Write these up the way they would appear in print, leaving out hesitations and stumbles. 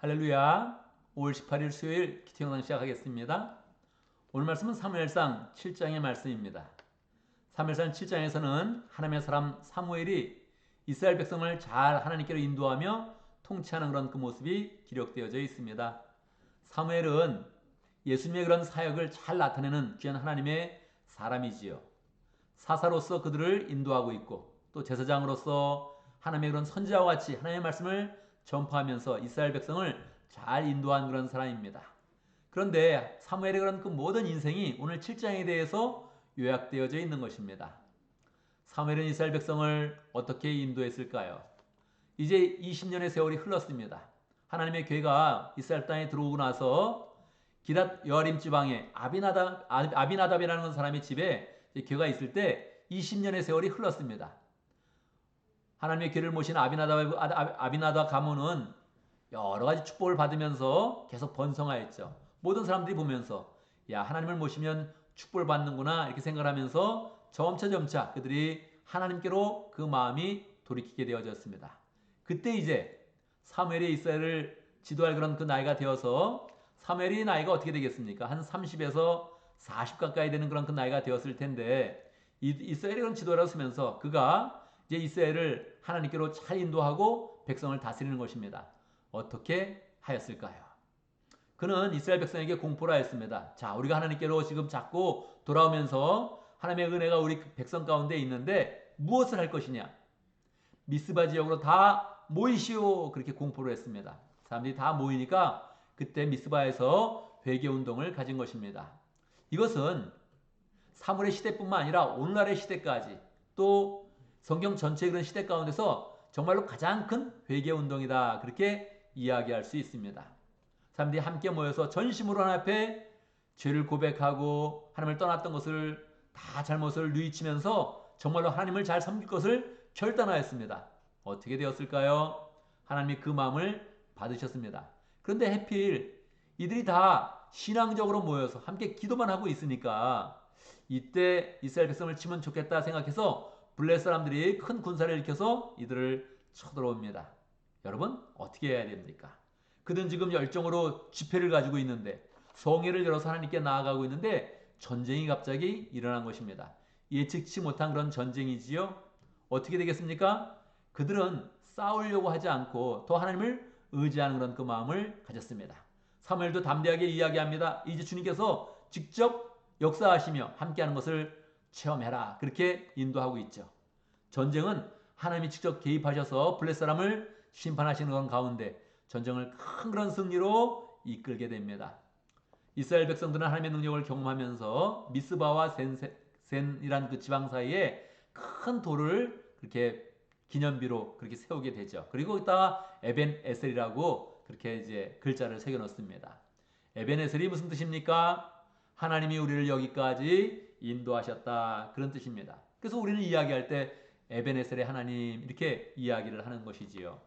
할렐루야. 5월 18일 수요일 기초영상 시작하겠습니다. 오늘 말씀은 사무엘상 7장의 말씀입니다. 사무엘상 7장에서는 하나님의 사람 사무엘이 이스라엘 백성을 잘 하나님께로 인도하며 통치하는 그런 그 모습이 기록되어져 있습니다. 사무엘은 예수님의 그런 사역을 잘 나타내는 귀한 하나님의 사람이지요. 사사로서 그들을 인도하고 있고 또 제사장으로서 하나님의 그런 선지자와 같이 하나님의 말씀을 전파하면서 이스라엘 백성을 잘 인도한 그런 사람입니다. 그런데 사무엘의 그런 그 모든 인생이 오늘 7장에 대해서 요약되어져 있는 것입니다. 사무엘은 이스라엘 백성을 어떻게 인도했을까요? 이제 20년의 세월이 흘렀습니다. 하나님의 괴가 이스라엘 땅에 들어오고 나서 기랏 여아림 지방에 아비나답이라는 사람의 집에 괴가 있을 때 20년의 세월이 흘렀습니다. 하나님의 괴를 모신 아비나답 가문은 여러 가지 축복을 받으면서 계속 번성하였죠. 모든 사람들이 보면서 야, 하나님을 모시면 축복을 받는구나 이렇게 생각하면서 점차 그들이 하나님께로 그 마음이 돌이키게 되어졌습니다. 그때 이제 사무엘이 이스라엘을 지도할 그런 그 나이가 되어서 사무엘이 나이가 어떻게 되겠습니까? 한 30에서 40 가까이 되는 그런 그 나이가 되었을 텐데 이스라엘이 그런 지도를 하면서 그가 이제 이스라엘을 하나님께로 잘 인도하고 백성을 다스리는 것입니다. 어떻게 하였을까요? 그는 이스라엘 백성에게 공포를 하였습니다. 자, 우리가 하나님께로 지금 자꾸 돌아오면서 하나님의 은혜가 우리 백성 가운데 있는데 무엇을 할 것이냐? 미스바 지역으로 다 모이시오. 그렇게 공포를 했습니다. 사람들이 다 모이니까 그때 미스바에서 회개운동을 가진 것입니다. 이것은 사물의 시대뿐만 아니라 오늘날의 시대까지 또 성경 전체의 그런 시대 가운데서 정말로 가장 큰 회개운동이다. 그렇게 이야기할 수 있습니다. 사람들이 함께 모여서 전심으로 하나님 앞에 죄를 고백하고 하나님을 떠났던 것을 다 잘못을 뉘우치면서 정말로 하나님을 잘 섬길 것을 결단하였습니다. 어떻게 되었을까요? 하나님이 그 마음을 받으셨습니다. 그런데 해필 이들이 다 신앙적으로 모여서 함께 기도만 하고 있으니까 이때 이스라엘 백성을 치면 좋겠다 생각해서 블레 사람들이 큰 군사를 일으켜서 이들을 쳐들어옵니다. 여러분 어떻게 해야 됩니까? 그들은 지금 열정으로 집회를 가지고 있는데 성회를 열어서 하나님께 나아가고 있는데 전쟁이 갑자기 일어난 것입니다. 예측치 못한 그런 전쟁이지요. 어떻게 되겠습니까? 그들은 싸우려고 하지 않고 더 하나님을 의지하는 그런 그 마음을 가졌습니다. 사무엘도 담대하게 이야기합니다. 이제 주님께서 직접 역사하시며 함께하는 것을 체험해라. 그렇게 인도하고 있죠. 전쟁은 하나님이 직접 개입하셔서 블레 사람을 심판하시는 건 가운데 전쟁을 큰 그런 승리로 이끌게 됩니다. 이스라엘 백성들은 하나님의 능력을 경험하면서 미스바와 센이란 그 지방 사이에 큰 돌을 그렇게 기념비로 그렇게 세우게 되죠. 그리고 거기다가 에벤 에셀이라고 그렇게 이제 글자를 새겨 놓습니다. 에벤 에셀이 무슨 뜻입니까? 하나님이 우리를 여기까지 인도하셨다. 그런 뜻입니다. 그래서 우리는 이야기할 때 에벤에셀의 하나님 이렇게 이야기를 하는 것이지요.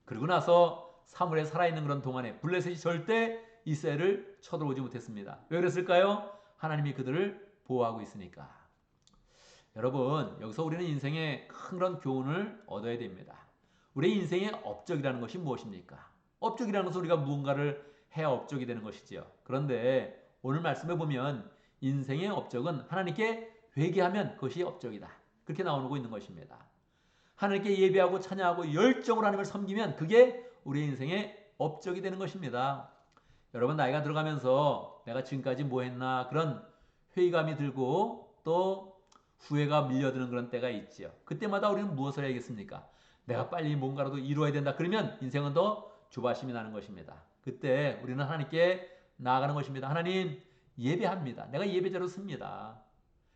그러고 나서 사물에 살아있는 그런 동안에 블레셋이 절대 이스라엘을 쳐들어오지 못했습니다. 왜 그랬을까요? 하나님이 그들을 보호하고 있으니까. 여러분 여기서 우리는 인생의 큰 그런 교훈을 얻어야 됩니다. 우리의 인생의 업적이라는 것이 무엇입니까? 업적이라는 것은 우리가 무언가를 해야 업적이 되는 것이지요. 그런데 오늘 말씀에 보면 인생의 업적은 하나님께 회개하면 그것이 업적이다. 그렇게 나오고 있는 것입니다. 하나님께 예배하고 찬양하고 열정으로 하나님을 섬기면 그게 우리 인생의 업적이 되는 것입니다. 여러분 나이가 들어가면서 내가 지금까지 뭐 했나 그런 회의감이 들고 또 후회가 밀려드는 그런 때가 있지요. 그때마다 우리는 무엇을 해야겠습니까? 내가 빨리 뭔가라도 이루어야 된다. 그러면 인생은 더 조바심이 나는 것입니다. 그때 우리는 하나님께 나아가는 것입니다. 하나님 예배합니다. 내가 예배자로 씁니다.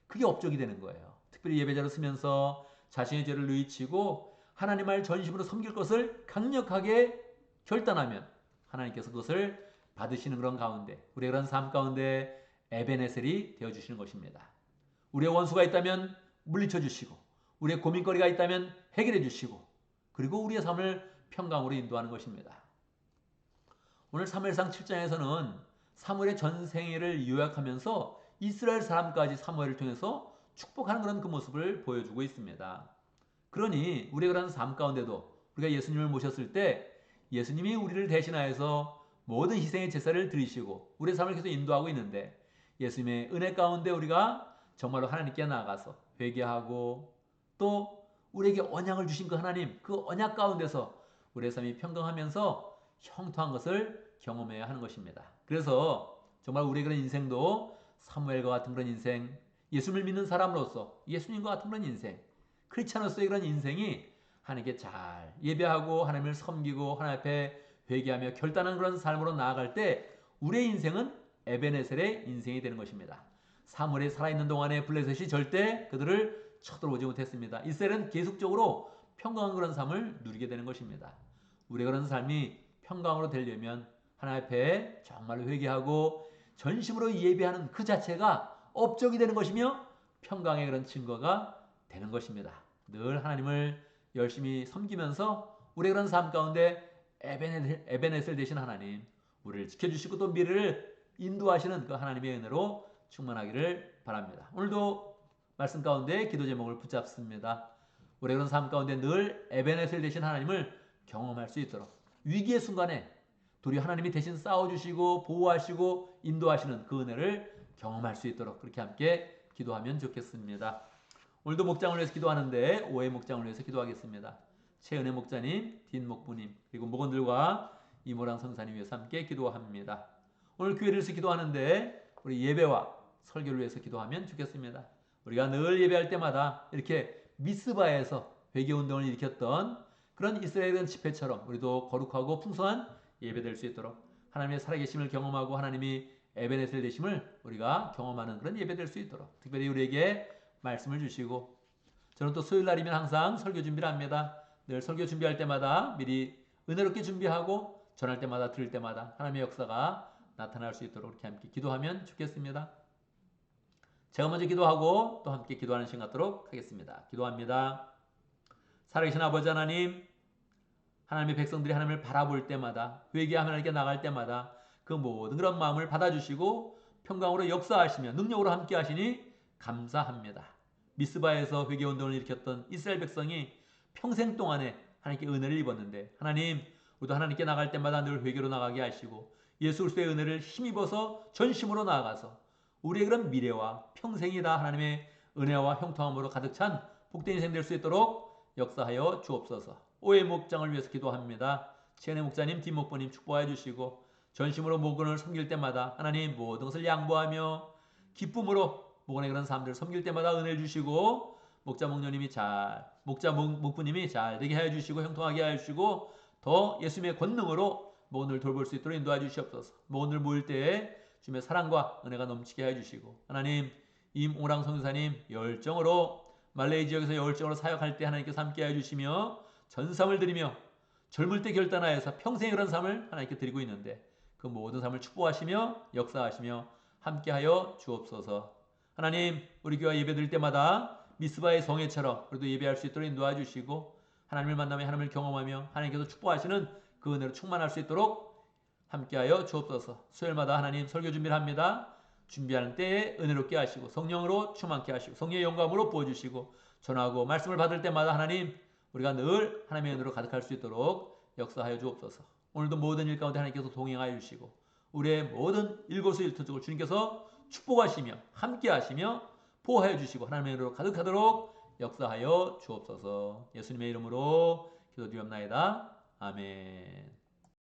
그게 업적이 되는 거예요. 특별히 예배자로 쓰면서 자신의 죄를 뉘우치고 하나님을 전심으로 섬길 것을 강력하게 결단하면 하나님께서 그것을 받으시는 그런 가운데 우리의 그런 삶 가운데 에벤에셀이 되어주시는 것입니다. 우리의 원수가 있다면 물리쳐 주시고 우리의 고민거리가 있다면 해결해 주시고 그리고 우리의 삶을 평강으로 인도하는 것입니다. 오늘 사무엘상 7장에서는 사무엘의 전생애를 요약하면서 이스라엘 사람까지 사무엘을 통해서 축복하는 그런 그 모습을 보여주고 있습니다. 그러니 우리의 그런 삶 가운데도 우리가 예수님을 모셨을 때 예수님이 우리를 대신하여서 모든 희생의 제사를 드리시고 우리의 삶을 계속 인도하고 있는데 예수님의 은혜 가운데 우리가 정말로 하나님께 나아가서 회개하고 또 우리에게 언약을 주신 그 하나님 그 언약 가운데서 우리의 삶이 평강하면서 형통한 것을 경험해야 하는 것입니다. 그래서 정말 우리의 그런 인생도 사무엘과 같은 그런 인생, 예수님을 믿는 사람으로서 예수님과 같은 그런 인생, 크리스찬으로서의 그런 인생이 하나님께 잘 예배하고 하나님을 섬기고 하나님 앞에 회개하며 결단하는 그런 삶으로 나아갈 때 우리의 인생은 에베네셀의 인생이 되는 것입니다. 사무엘이 살아있는 동안에 블레셋이 절대 그들을 쳐들어오지 못했습니다. 이스라엘은 계속적으로 평강한 그런 삶을 누리게 되는 것입니다. 우리의 그런 삶이 평강으로 되려면 하나님 앞에 정말로 회개하고 전심으로 예배하는 그 자체가 업적이 되는 것이며 평강의 그런 증거가 되는 것입니다. 늘 하나님을 열심히 섬기면서 우리의 그런 삶 가운데 에베네셀 되신 하나님 우리를 지켜주시고 또 미래를 인도하시는 그 하나님의 은혜로 충만하기를 바랍니다. 오늘도 말씀 가운데 기도 제목을 붙잡습니다. 우리의 그런 삶 가운데 늘 에베네셀 되신 하나님을 경험할 수 있도록 위기의 순간에 도리 하나님이 대신 싸워주시고 보호하시고 인도하시는 그 은혜를 경험할 수 있도록 그렇게 함께 기도하면 좋겠습니다. 오늘도 목장을 위해서 기도하는데 오해 목장을 위해서 기도하겠습니다. 최은혜 목자님, 딘 목부님 그리고 목원들과 이모랑 성사님 위해서 함께 기도합니다. 오늘 교회를 위해서 기도하는데 우리 예배와 설교를 위해서 기도하면 좋겠습니다. 우리가 늘 예배할 때마다 이렇게 미스바에서 회개운동을 일으켰던 그런 이스라엘은 집회처럼 우리도 거룩하고 풍성한 예배될 수 있도록 하나님의 살아계심을 경험하고 하나님이 에베네셀 되심을 우리가 경험하는 그런 예배될 수 있도록 특별히 우리에게 말씀을 주시고 저는 또 수요일 날이면 항상 설교 준비를 합니다. 늘 설교 준비할 때마다 미리 은혜롭게 준비하고 전할 때마다 들을 때마다 하나님의 역사가 나타날 수 있도록 이렇게 함께 기도하면 좋겠습니다. 제가 먼저 기도하고 또 함께 기도하는 시간 갖도록 하겠습니다. 기도합니다. 살아계신 아버지 하나님, 하나님의 백성들이 하나님을 바라볼 때마다 회개하며 하나님께 나갈 때마다 그 모든 그런 마음을 받아주시고 평강으로 역사하시며 능력으로 함께 하시니 감사합니다. 미스바에서 회개운동을 일으켰던 이스라엘 백성이 평생 동안에 하나님께 은혜를 입었는데 하나님 우리도 하나님께 나갈 때마다 늘 회개로 나가게 하시고 예수 그리스도의 은혜를 힘입어서 전심으로 나아가서 우리의 그런 미래와 평생이 다 하나님의 은혜와 형통함으로 가득 찬 복된 인생 될 수 있도록 역사하여 주옵소서. 오해 목장을 위해서 기도합니다. 최은혜 목자님, 뒷목부님 축복해 주시고 전심으로 목원을 섬길 때마다 하나님 모든 것을 양보하며 기쁨으로 목원의 그런 사람들을 섬길 때마다 은혜를 주시고 목자 목녀님이 목자 목부님이 잘 되게 해 주시고 형통하게 해 주시고 더 예수님의 권능으로 목원을 돌볼 수 있도록 인도해 주시옵소서. 목원을 모일 때에 주님의 사랑과 은혜가 넘치게 해 주시고 하나님 임오랑 선교사님 열정으로 말레이 지역에서 열정으로 사역할 때 하나님께서 함께 해 주시며 전삼을 드리며 젊을 때 결단하여서 평생의 그런 삶을 하나님께 드리고 있는데 그 모든 삶을 축복하시며 역사하시며 함께하여 주옵소서. 하나님 우리 교회 예배 드릴 때마다 미스바의 성회처럼 우리도 예배할 수 있도록 인도해 주시고 하나님을 만나며 하나님을 경험하며 하나님께서 축복하시는 그 은혜로 충만할 수 있도록 함께하여 주옵소서. 수요일마다 하나님 설교 준비를 합니다. 준비하는 때에 은혜롭게 하시고 성령으로 충만케 하시고 성령의 영감으로 부어주시고 전하고 말씀을 받을 때마다 하나님 우리가 늘 하나님의 은혜로 가득할 수 있도록 역사하여 주옵소서. 오늘도 모든 일 가운데 하나님께서 동행하여 주시고 우리의 모든 일거수일투족을 주님께서 축복하시며 함께하시며 보호하여 주시고 하나님의 은혜로 가득하도록 역사하여 주옵소서. 예수님의 이름으로 기도드리옵나이다. 아멘.